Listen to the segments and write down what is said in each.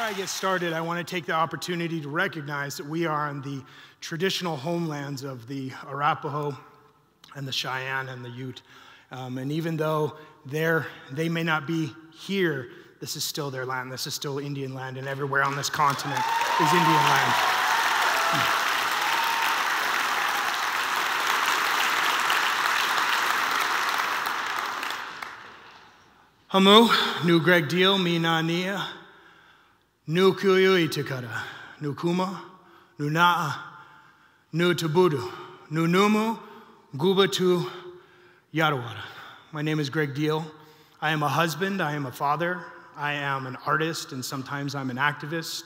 I get started, I want to take the opportunity to recognize that we are on the traditional homelands of the Arapaho and the Cheyenne and the Ute. And even though they may not be here, this is still their land. This is still Indian land, and everywhere on this continent is Indian land. Hamu, nu Gregg Deal, mi na nia, nu kuyu itikara, nu kuma, nu naa, nu tabudu, nu numu, gubatu, yarawara. My name is Gregg Deal. I am a husband, I am a father, I am an artist, and sometimes I'm an activist.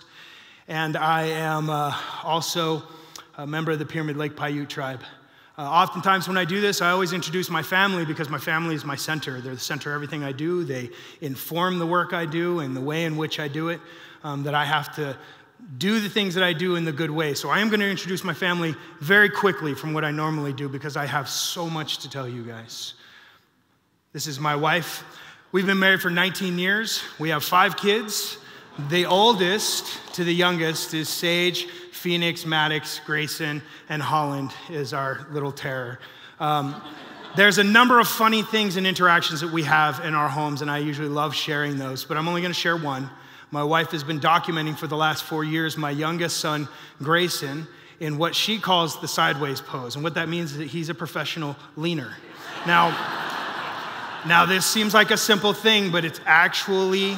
And I am also a member of the Pyramid Lake Paiute tribe. Oftentimes when I do this, I always introduce my family because my family is my center. They're the center of everything I do. They inform the work I do and the way in which I do it, that I have to do the things that I do in the good way. So I am going to introduce my family very quickly from what I normally do because I have so much to tell you guys. This is my wife. We've been married for 19 years. We have 5 kids. The oldest to the youngest is Sage, Phoenix, Maddox, Grayson, and Holland is our little terror. There's a number of funny things and interactions that we have in our homes, and I usually love sharing those, but I'm only going to share one. My wife has been documenting for the last 4 years my youngest son, Grayson, in what she calls the sideways pose, and what that means is that he's a professional leaner. Now this seems like a simple thing, but it's actually...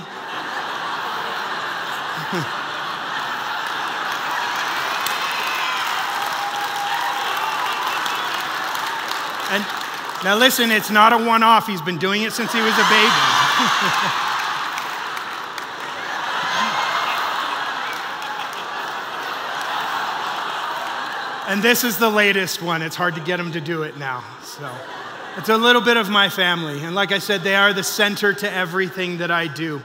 And now listen, it's not a one-off. He's been doing it since he was a baby. And this is the latest one. It's hard to get him to do it now. So it's a little bit of my family. And like I said, they are the center to everything that I do.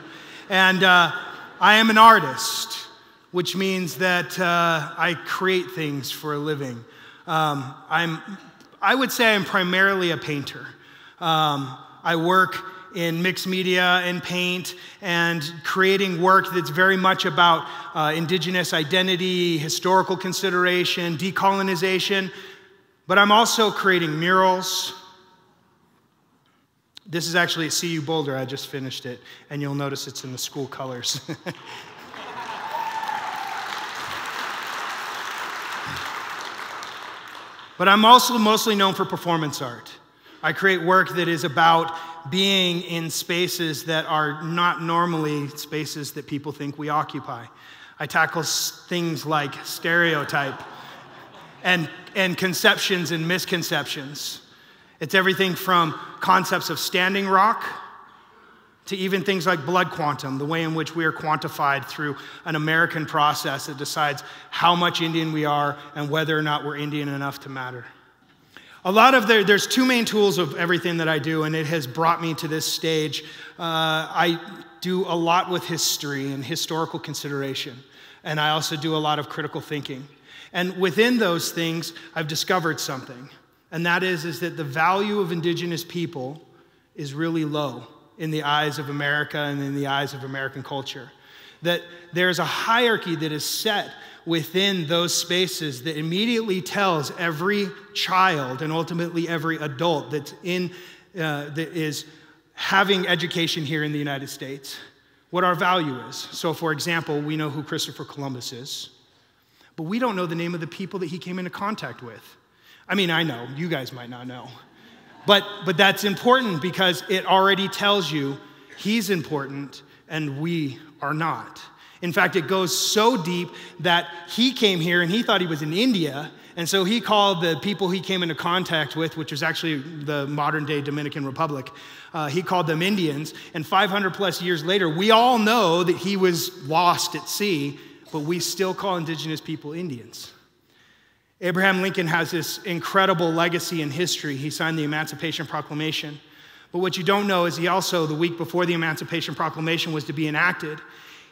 And I am an artist, which means that I create things for a living. I would say I'm primarily a painter. I work in mixed media and paint and creating work that's very much about Indigenous identity, historical consideration, decolonization, but I'm also creating murals. This is actually at TEDxBoulder. I just finished it, and you'll notice it's in the school colors. But I'm also mostly known for performance art. I create work that is about being in spaces that are not normally spaces that people think we occupy. I tackle things like stereotype and conceptions and misconceptions. It's everything from concepts of standing rock to even things like blood quantum, the way in which we are quantified through an American process that decides how much Indian we are and whether or not we're Indian enough to matter. There's 2 main tools of everything that I do, and it has brought me to this stage. I do a lot with history and historical consideration, and I also do a lot of critical thinking. And within those things, I've discovered something, and that is that the value of Indigenous people is really low in the eyes of America and in the eyes of American culture. That there's a hierarchy that is set within those spaces that immediately tells every child and ultimately every adult that is having education here in the United States what our value is. So for example, we know who Christopher Columbus is, but we don't know the name of the people that he came into contact with. I mean, I know, you guys might not know. But that's important because it already tells you he's important and we are not. In fact, it goes so deep that he came here and he thought he was in India, and so he called the people he came into contact with, which was actually the modern-day Dominican Republic, he called them Indians, and 500 plus years later, we all know that he was lost at sea, but we still call Indigenous people Indians. Abraham Lincoln has this incredible legacy in history. He signed the Emancipation Proclamation. But what you don't know is he also, the week before the Emancipation Proclamation was to be enacted,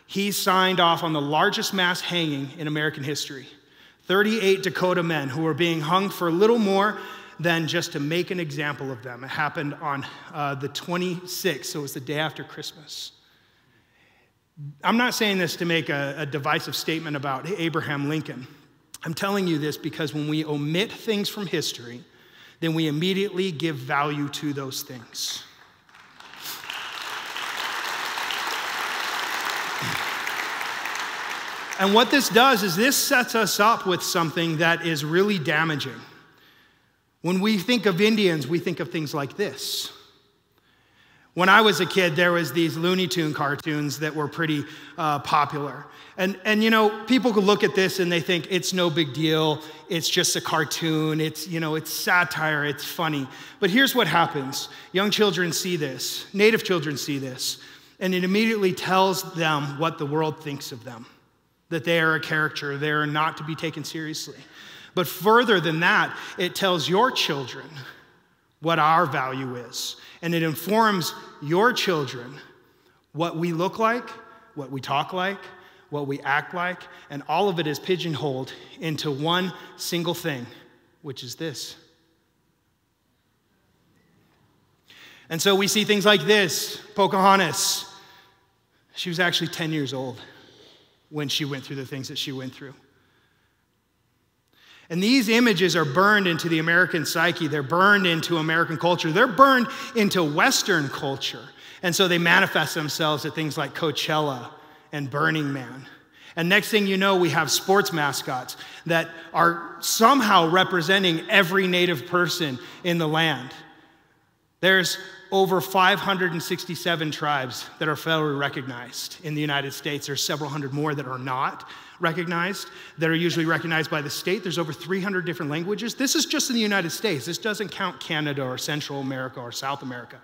he signed off on the largest mass hanging in American history. 38 Dakota men who were being hung for little more than just to make an example of them. It happened on the 26th, so it was the day after Christmas. I'm not saying this to make a divisive statement about Abraham Lincoln. I'm telling you this because when we omit things from history, then we immediately give value to those things. And what this does is this sets us up with something that is really damaging. When we think of Indians, we think of things like this. When I was a kid, there was these Looney Tune cartoons that were pretty popular. And you know, people could look at this and they think it's no big deal. It's just a cartoon. It's satire. It's funny. But here's what happens. Young children see this. Native children see this. And it immediately tells them what the world thinks of them. That they are a caricature. They are not to be taken seriously. But further than that, it tells your children what our value is. And it informs your children what we look like, what we talk like, what we act like, and all of it is pigeonholed into one single thing, which is this. And so we see things like this. Pocahontas, she was actually 10 years old when she went through the things that she went through. And these images are burned into the American psyche. They're burned into American culture. They're burned into Western culture. And so they manifest themselves at things like Coachella and Burning Man. And next thing you know, we have sports mascots that are somehow representing every Native person in the land. There's over 567 tribes that are federally recognized in the United States. There's several hundred more that are not recognized, that are usually recognized by the state. There's over 300 different languages. This is just in the United States. This doesn't count Canada or Central America or South America.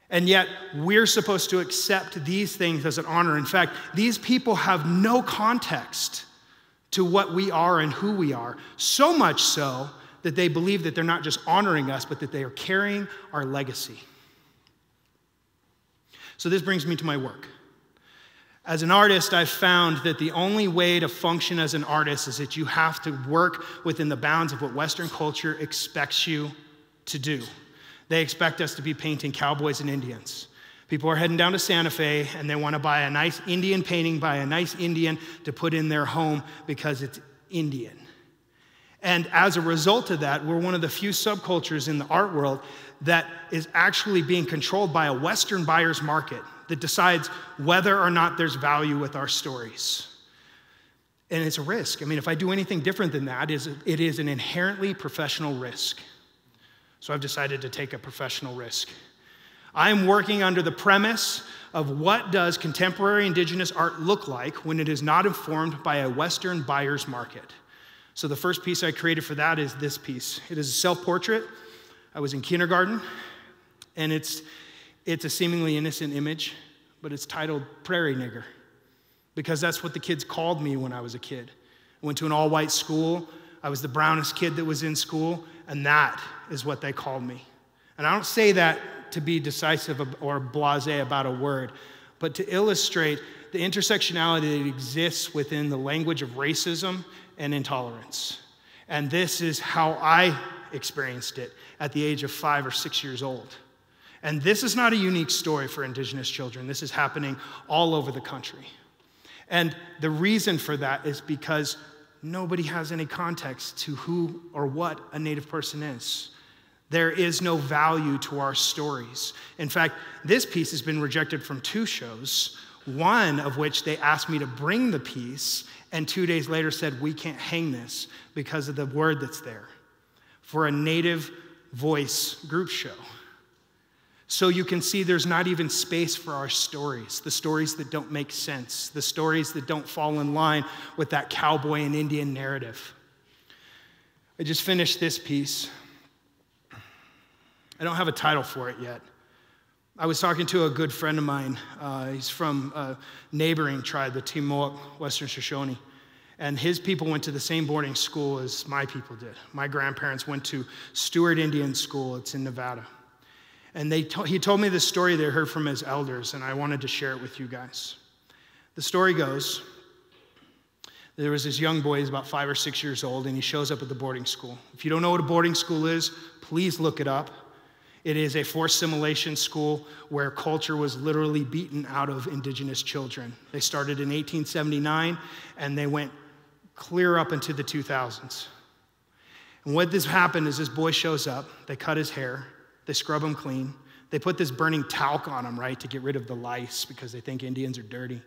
And yet, we're supposed to accept these things as an honor. In fact, these people have no context to what we are and who we are, so much so that they believe that they're not just honoring us, but that they are carrying our legacy. So this brings me to my work. As an artist, I've found that the only way to function as an artist is that you have to work within the bounds of what Western culture expects you to do. They expect us to be painting cowboys and Indians. People are heading down to Santa Fe and they want to buy a nice Indian painting by a nice Indian to put in their home because it's Indian. And as a result of that, we're one of the few subcultures in the art world that is actually being controlled by a Western buyer's market that decides whether or not there's value with our stories. And it's a risk. I mean, if I do anything different than that, it is an inherently professional risk. So I've decided to take a professional risk. I'm working under the premise of what does contemporary Indigenous art look like when it is not informed by a Western buyer's market. So the first piece I created for that is this piece. It is a self-portrait. I was in kindergarten, and it's a seemingly innocent image, but it's titled Prairie Nigger, because that's what the kids called me when I was a kid. I went to an all-white school. I was the brownest kid that was in school, and that is what they called me. And I don't say that to be decisive or blasé about a word, but to illustrate the intersectionality that exists within the language of racism and intolerance. And this is how I experienced it at the age of 5 or 6 years old. And this is not a unique story for Indigenous children. This is happening all over the country. And the reason for that is because nobody has any context to who or what a Native person is. There is no value to our stories. In fact, this piece has been rejected from 2 shows, one of which they asked me to bring the piece, and 2 days later said, we can't hang this because of the word that's there for a Native voice group show. So you can see there's not even space for our stories, the stories that don't make sense, the stories that don't fall in line with that cowboy and Indian narrative. I just finished this piece. I don't have a title for it yet. I was talking to a good friend of mine. He's from a neighboring tribe, the Timuok, Western Shoshone. And his people went to the same boarding school as my people did. My grandparents went to Stewart Indian School. It's in Nevada. And he told me this story they heard from his elders, and I wanted to share it with you guys. The story goes, there was this young boy, he's about 5 or 6 years old, and he shows up at the boarding school. If you don't know what a boarding school is, please look it up. It is a forced assimilation school where culture was literally beaten out of Indigenous children. They started in 1879, and they went clear up into the 2000s. And what this happened is this boy shows up, they cut his hair, they scrub him clean, they put this burning talc on him, right, to get rid of the lice because they think Indians are dirty.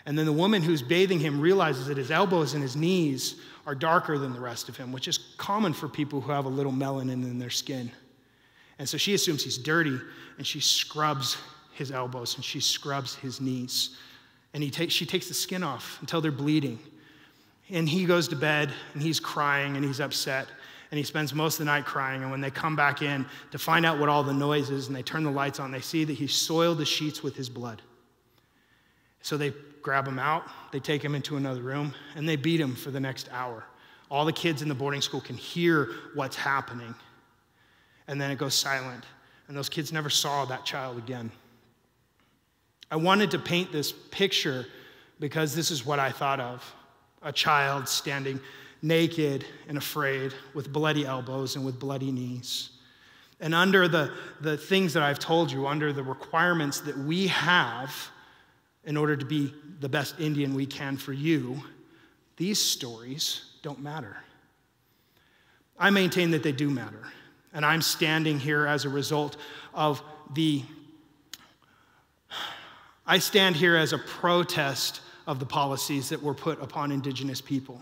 And then the woman who's bathing him realizes that his elbows and his knees are darker than the rest of him, which is common for people who have a little melanin in their skin. And so she assumes he's dirty, and she scrubs his elbows, and she scrubs his knees. And she takes the skin off until they're bleeding. And he goes to bed, and he's crying, and he's upset. And he spends most of the night crying. And when they come back in to find out what all the noise is, and they turn the lights on, they see that he soiled the sheets with his blood. So they grab him out, they take him into another room, and they beat him for the next hour. All the kids in the boarding school can hear what's happening. And then it goes silent. And those kids never saw that child again. I wanted to paint this picture because this is what I thought of. A child standing naked and afraid with bloody elbows and with bloody knees. And under the things that I've told you, under the requirements that we have in order to be the best Indian we can for you, these stories don't matter. I maintain that they do matter. And I'm standing here as a result of I stand here as a protest of the policies that were put upon Indigenous people.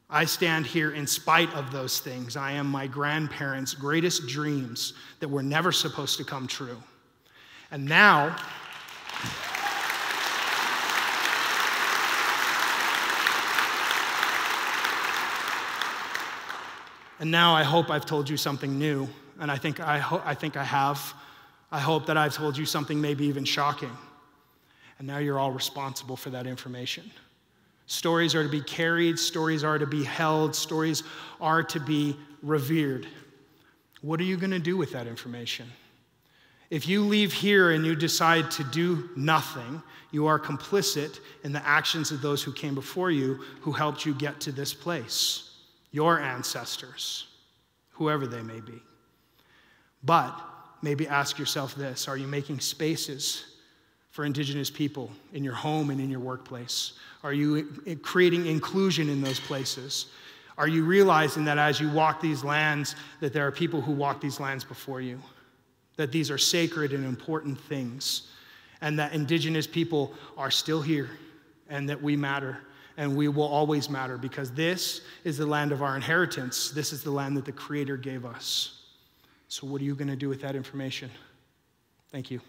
I stand here in spite of those things. I am my grandparents' greatest dreams that were never supposed to come true. And now, I hope I've told you something new, and I think I have. I hope that I've told you something maybe even shocking. And now you're all responsible for that information. Stories are to be carried, stories are to be held, stories are to be revered. What are you going to do with that information? If you leave here and you decide to do nothing, you are complicit in the actions of those who came before you, who helped you get to this place. Your ancestors, whoever they may be. But maybe ask yourself this: are you making spaces for Indigenous people in your home and in your workplace? Are you creating inclusion in those places? Are you realizing that as you walk these lands, that there are people who walk these lands before you? That these are sacred and important things, and that Indigenous people are still here, and that we matter. And we will always matter, because this is the land of our inheritance. This is the land that the Creator gave us. So what are you going to do with that information? Thank you.